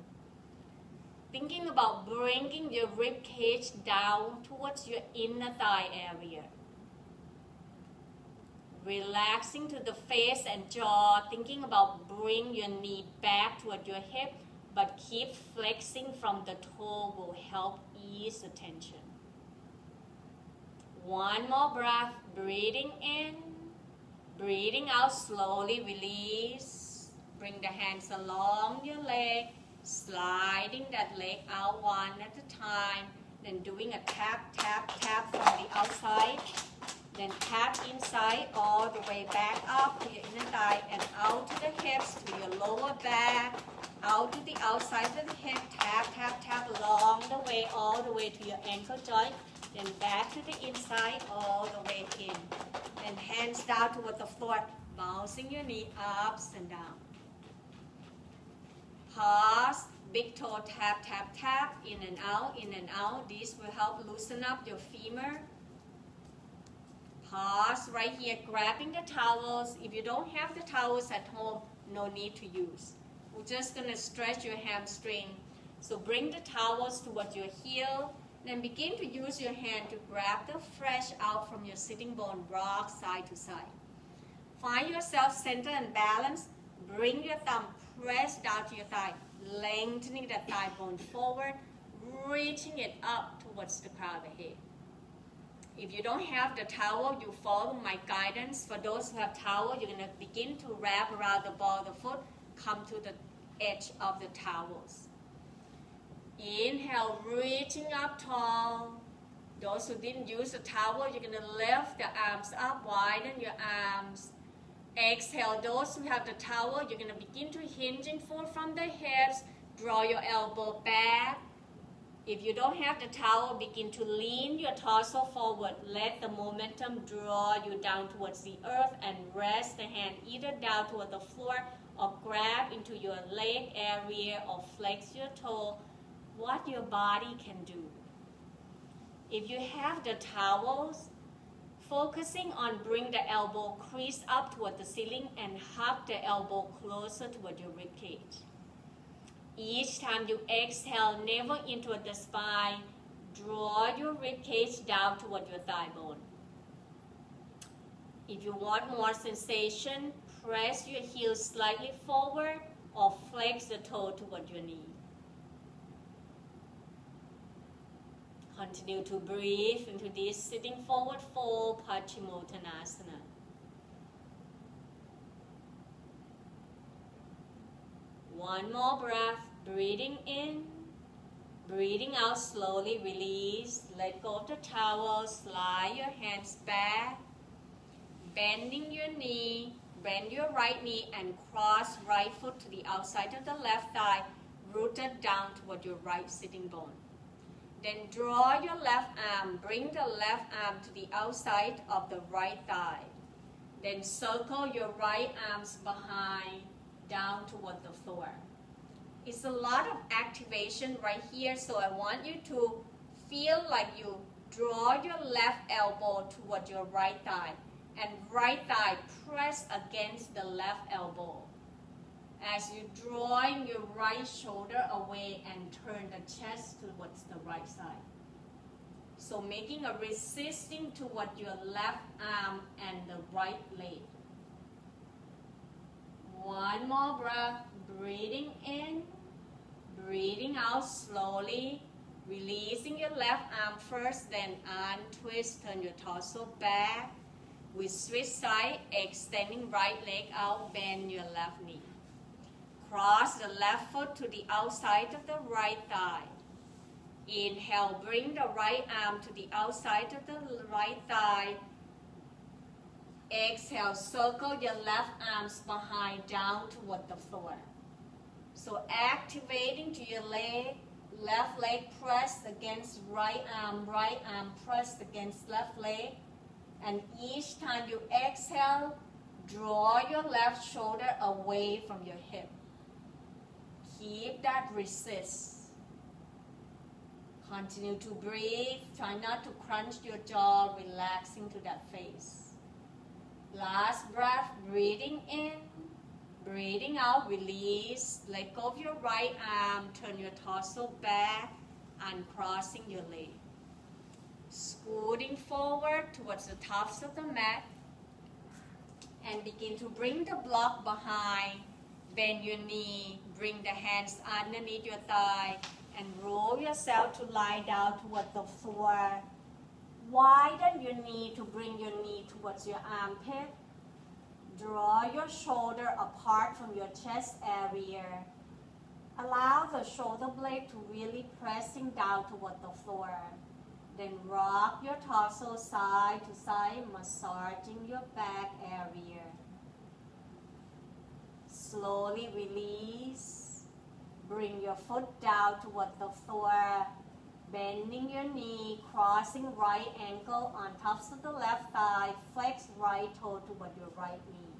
Thinking about bringing your rib cage down towards your inner thigh area. Relaxing to the face and jaw, thinking about bring your knee back toward your hip, but keep flexing from the toe will help ease the tension. One more breath, breathing in, breathing out, slowly release. Bring the hands along your leg, sliding that leg out one at a time, then doing a tap, tap, tap from the outside, then tap inside all the way back up to your inner thigh and out to the hips, to your lower back, out to the outside of the hip, tap, tap, tap along the way, all the way to your ankle joint, then back to the inside, all the way in. Then hands down toward the floor, bouncing your knee ups and down. Pause, big toe tap, tap, tap, in and out, in and out. This will help loosen up your femur. Pause right here, grabbing the towels. If you don't have the towels at home, no need to use. We're just going to stretch your hamstring. So bring the towels towards your heel. Then begin to use your hand to grab the flesh out from your sitting bone, rock side to side. Find yourself center and balance. Bring your thumb, press down to your thigh, lengthening the thigh bone forward, reaching it up towards the crown of the head. If you don't have the towel, you follow my guidance. For those who have towel, you're going to begin to wrap around the ball of the foot, come to the edge of the towels. Inhale, reaching up tall. Those who didn't use the towel, you're going to lift the arms up, widen your arms. Exhale, those who have the towel, you're going to begin to hinging forward from the hips, draw your elbow back. If you don't have the towel, begin to lean your torso forward. Let the momentum draw you down towards the earth and rest the hand either down toward the floor or grab into your leg area or flex your toe, what your body can do. If you have the towels, focusing on bring the elbow crease up toward the ceiling and hug the elbow closer toward your rib cage. Each time you exhale, navel into the spine, draw your rib cage down toward your thigh bone. If you want more sensation, press your heels slightly forward or flex the toe toward your knee. Continue to breathe into this sitting forward fold, Paschimottanasana. One more breath, breathing in, breathing out, slowly release. Let go of the towel, slide your hands back, bending your knee, Bend your right knee and cross right foot to the outside of the left thigh, rooted down toward your right sitting bone. Then draw your left arm, bring the left arm to the outside of the right thigh. Then circle your right arms behind, down toward the floor. It's a lot of activation right here, so I want you to feel like you draw your left elbow toward your right thigh, and right thigh press against the left elbow as you drawing your right shoulder away and turn the chest towards the right side. So making a resisting toward your left arm and the right leg. One more breath, breathing in, breathing out slowly, releasing your left arm first, then untwist, turn your torso back. We switch side, extending right leg out, bend your left knee. Cross the left foot to the outside of the right thigh. Inhale, bring the right arm to the outside of the right thigh. Exhale, circle your left arms behind, down toward the floor. So activating to your leg, left leg pressed against right arm pressed against left leg. And each time you exhale, draw your left shoulder away from your hip. Keep that resist. Continue to breathe. Try not to crunch your jaw, relaxing to that face. Last breath, breathing in, breathing out, release. Let go of your right arm, turn your torso back, and crossing your leg. Scooting forward towards the tops of the mat, and begin to bring the block behind. Bend your knee, bring the hands underneath your thigh, and roll yourself to lie down toward the floor. Widen your knee to bring your knee towards your armpit. Draw your shoulder apart from your chest area. Allow the shoulder blade to really pressing down toward the floor. Then rock your torso side to side, massaging your back area. Slowly release. Bring your foot down toward the floor. Bending your knee, crossing right ankle on tops of the left thigh. Flex right toe toward your right knee.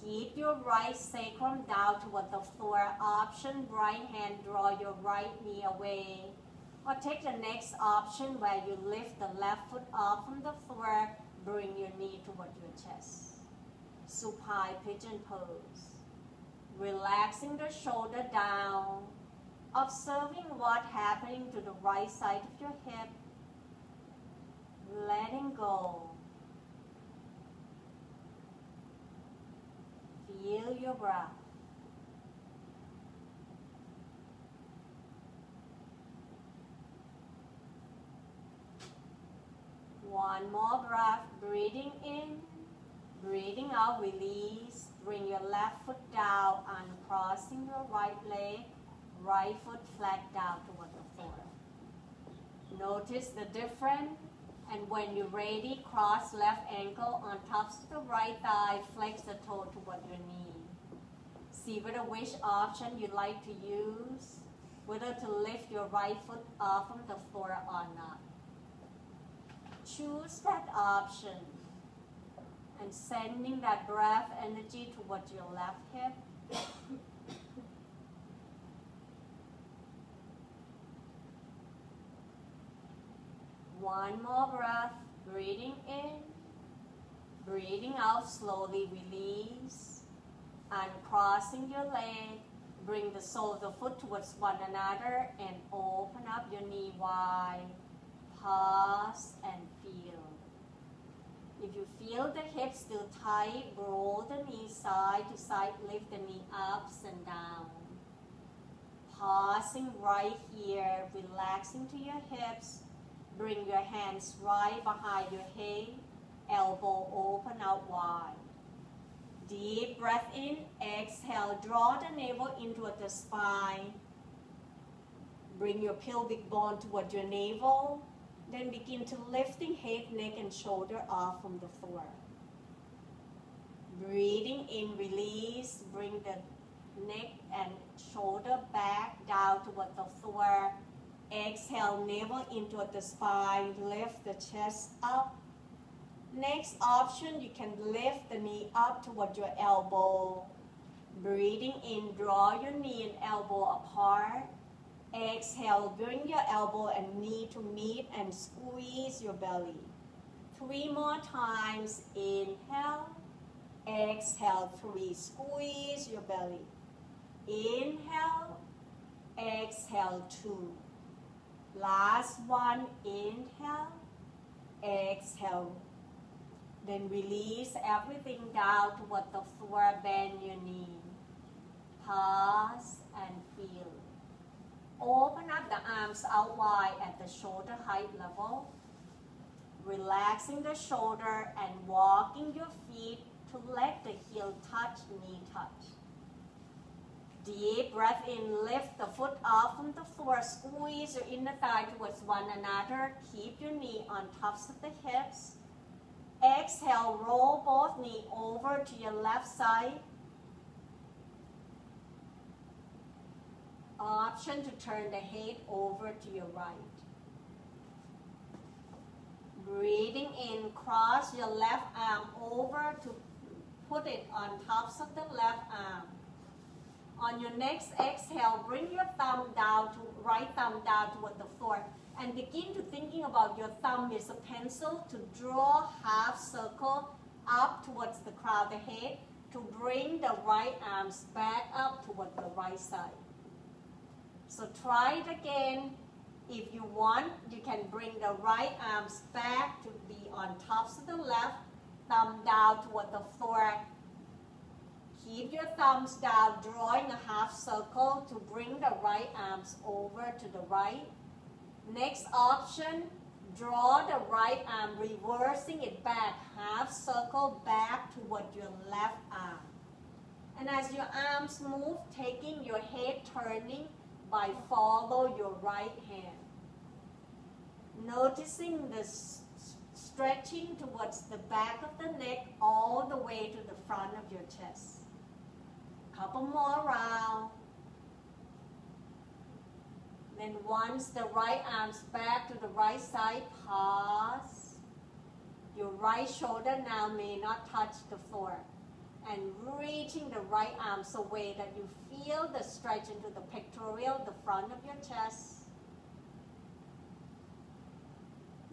Keep your right sacrum down toward the floor. Option, right hand, draw your right knee away. Or take the next option where you lift the left foot off from the floor. Bring your knee toward your chest. Supine pigeon pose. Relaxing the shoulder down. Observing what's happening to the right side of your hip. Letting go. Feel your breath. One more breath, breathing in, breathing out, release. Bring your left foot down, uncrossing your right leg, right foot flat down toward the floor. Notice the difference, and when you're ready, cross left ankle on top of the right thigh, flex the toe toward your knee. See whether which option you like to use, whether to lift your right foot off from the floor or not. Choose that option and sending that breath energy towards your left hip. One more breath, breathing in, breathing out, slowly release, uncrossing your leg, bring the sole of the foot towards one another and open up your knee wide. Pause and feel. If you feel the hips still tight, roll the knee side to side, lift the knee ups and down. Pausing right here, relaxing to your hips. Bring your hands right behind your head, elbow open out wide. Deep breath in, exhale, draw the navel into the spine. Bring your pelvic bone toward your navel. Then begin to lifting head, neck, and shoulder off from the floor. Breathing in, release, bring the neck and shoulder back down toward the floor. Exhale, navel into the spine, lift the chest up. Next option, you can lift the knee up toward your elbow. Breathing in, draw your knee and elbow apart. Exhale, bring your elbow and knee to meet and squeeze your belly. 3 more times. Inhale. Exhale, 3. Squeeze your belly. Inhale. Exhale, 2. Last one. Inhale. Exhale. Then release everything down toward the floor. Bend your knee. Pause and feel. Open up the arms out wide at the shoulder height level. Relaxing the shoulder and walking your feet to let the heel touch, knee touch. Deep breath in, lift the foot off from the floor, squeeze your inner thigh towards one another. Keep your knee on tops of the hips. Exhale, roll both knees over to your left side. Option to turn the head over to your right. Breathing in, cross your left arm over to put it on tops of the left arm. On your next exhale, bring your right thumb down toward the floor and begin to thinking about your thumb as a pencil to draw half circle up towards the crown of the head to bring the right arms back up toward the right side. So try it again. If you want, you can bring the right arms back to be on tops of the left, thumb down toward the floor. Keep your thumbs down, drawing a half circle to bring the right arms over to the right. Next option, draw the right arm, reversing it back, half circle back toward your left arm. And as your arms move, taking your head turning by follow your right hand. Noticing the stretching towards the back of the neck all the way to the front of your chest. Couple more rounds. Then once the right arm's back to the right side, pause. Your right shoulder now may not touch the floor. And reaching the right arm so way that you feel the stretch into the pectoral, the front of your chest.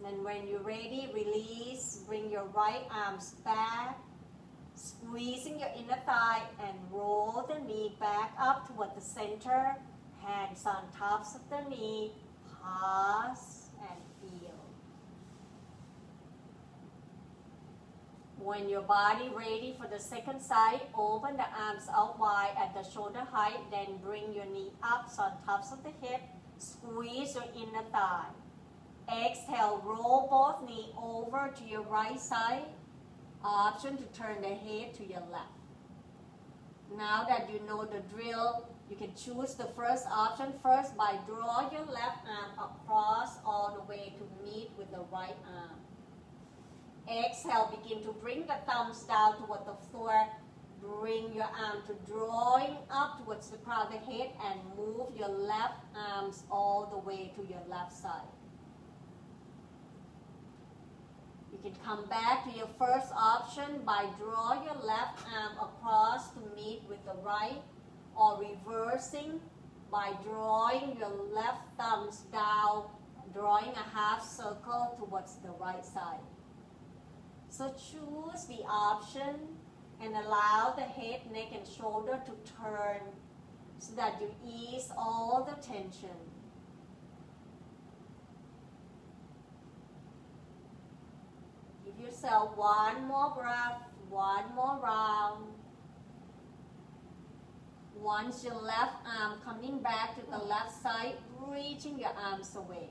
Then when you're ready, release, bring your right arms back, squeezing your inner thigh and roll the knee back up toward the center, hands on tops of the knee, pause and feel. When your body ready for the second side, open the arms out wide at the shoulder height, then bring your knee up on tops of the hip, squeeze your inner thigh. Exhale, roll both knees over to your right side. Option to turn the head to your left. Now that you know the drill, you can choose the first option first by draw your left arm across all the way to meet with the right arm. Exhale, begin to bring the thumbs down toward the floor. Bring your arm to drawing up towards the crown of the head and move your left arms all the way to your left side. You can come back to your first option by draw your left arm across to meet with the right, or reversing by drawing your left thumbs down, drawing a half circle towards the right side. So choose the option and allow the head, neck, and shoulder to turn so that you ease all the tension. Give yourself one more breath, one more round. Once your left arm coming back to the left side, reaching your arms away.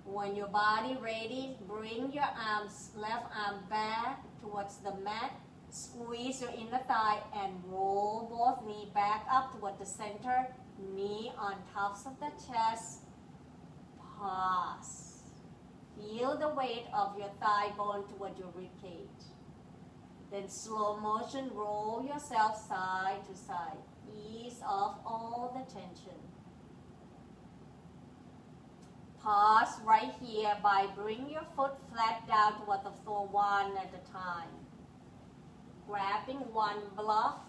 When your body ready, bring your arms, left arm back towards the mat. Squeeze your inner thigh and roll both knees back up toward the center. Knee on tops of the chest. Pause. Feel feel the weight of your thigh bone toward your rib cage. Then slow motion, roll yourself side to side. Ease off all the tension. Pause right here by bringing your foot flat down toward the floor one at a time. Grabbing one block.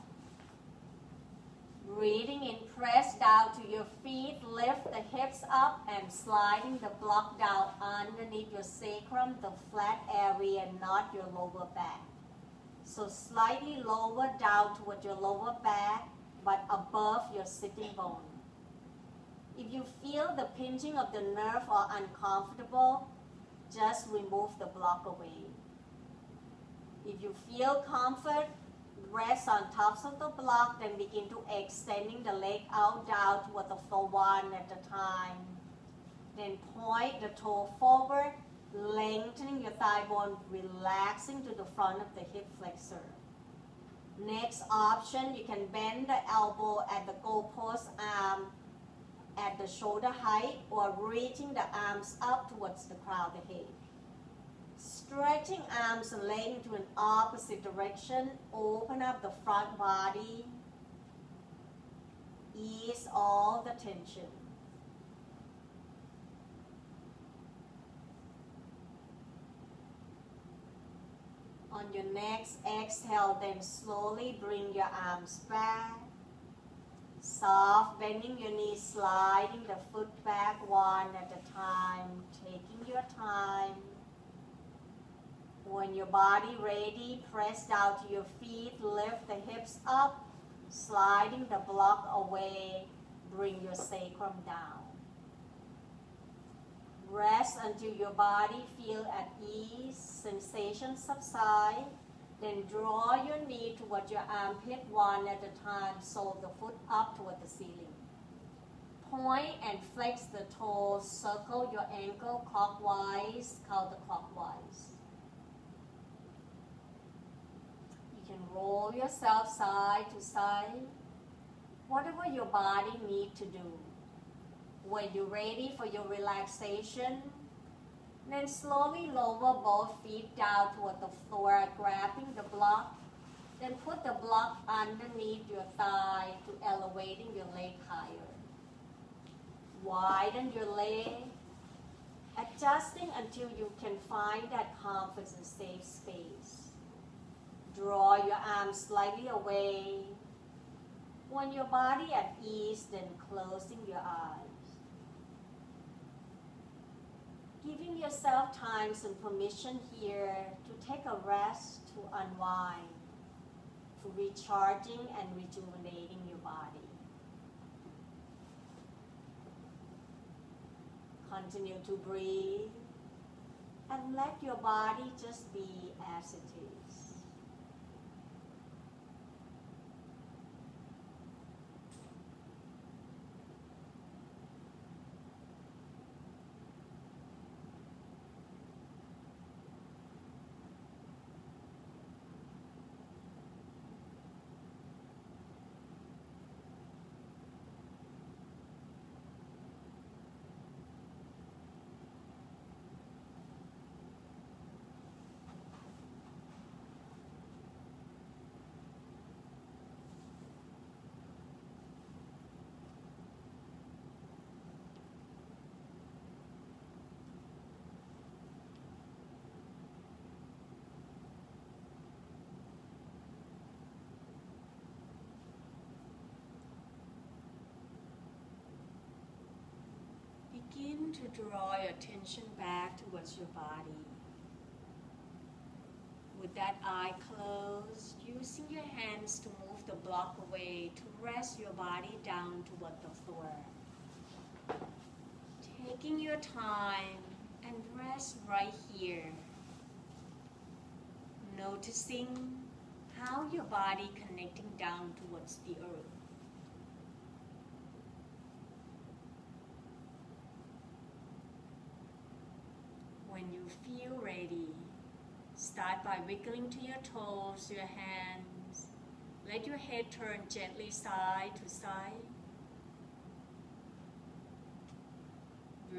Breathing in, press down to your feet, lift the hips up and sliding the block down underneath your sacrum, the flat area, not your lower back. So slightly lower down toward your lower back, but above your sitting bone. If you feel the pinching of the nerve or uncomfortable, just remove the block away. If you feel comfort, rest on tops of the block, then begin to extending the leg out down toward the floor one at a time. Then point the toe forward, lengthening your thigh bone, relaxing to the front of the hip flexor. Next option, you can bend the elbow at the goalpost arm at the shoulder height or reaching the arms up towards the crown of the head. Stretching arms and leg into an opposite direction, open up the front body, ease all the tension. On your next exhale, then slowly bring your arms back. Soft, bending your knees, sliding the foot back one at a time, taking your time. When your body ready, press down to your feet, lift the hips up, sliding the block away, bring your sacrum down. Rest until your body feel at ease, sensations subside. Then draw your knee toward your armpit one at a time, so the foot up toward the ceiling. Point and flex the toes, circle your ankle clockwise, counterclockwise. You can roll yourself side to side, whatever your body needs to do. When you're ready for your relaxation, then slowly lower both feet down toward the floor, grabbing the block. Then put the block underneath your thigh to elevating your leg higher. Widen your leg, adjusting until you can find that comfort and safe space. Draw your arms slightly away. When your body at ease, then closing your eyes. Giving yourself time and permission here to take a rest, to unwind, to recharging and rejuvenating your body. Continue to breathe and let your body just be as it is. Begin to draw your attention back towards your body. With that eye closed, using your hands to move the block away to rest your body down toward the floor. Taking your time and rest right here. Noticing how your body connecting down towards the earth. When you feel ready, start by wiggling to your toes, your hands. Let your head turn gently side to side.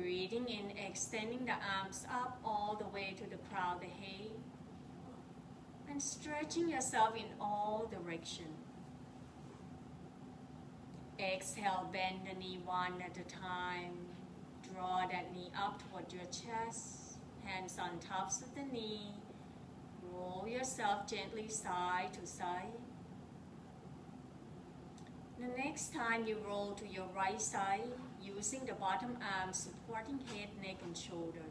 Breathing in, extending the arms up all the way to the crown of the head. And stretching yourself in all directions. Exhale, bend the knee one at a time. Draw that knee up toward your chest. Hands on tops of the knee. Roll yourself gently side to side. The next time you roll to your right side, using the bottom arm supporting head, neck, and shoulder.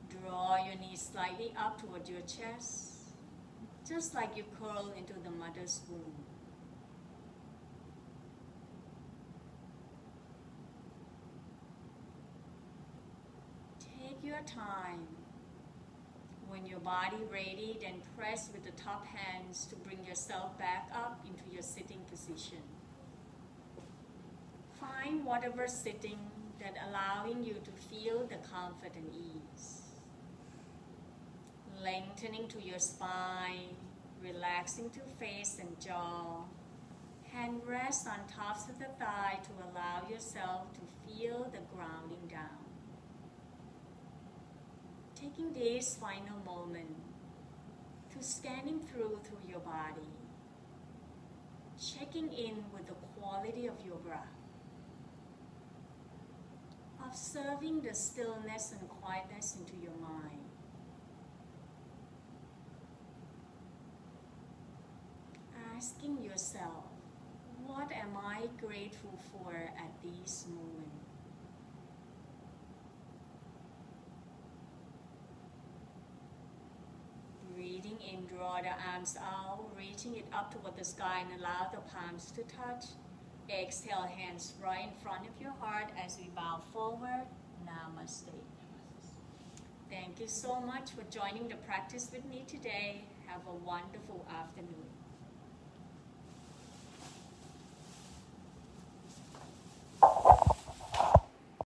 Draw your knees slightly up toward your chest, just like you curl into the mother's womb. Take your time. When your body ready, then press with the top hands to bring yourself back up into your sitting position. Find whatever sitting that allowing you to feel the comfort and ease. Lengthening to your spine, relaxing to face and jaw. Hand rest on tops of the thigh to allow yourself to feel the grounding down. Taking this final moment to scanning through your body, checking in with the quality of your breath, observing the stillness and quietness into your mind. Asking yourself, what am I grateful for at this moment? Breathing in, draw the arms out, reaching it up toward the sky and allow the palms to touch. Exhale, hands right in front of your heart as we bow forward. Namaste. Thank you so much for joining the practice with me today. Have a wonderful afternoon.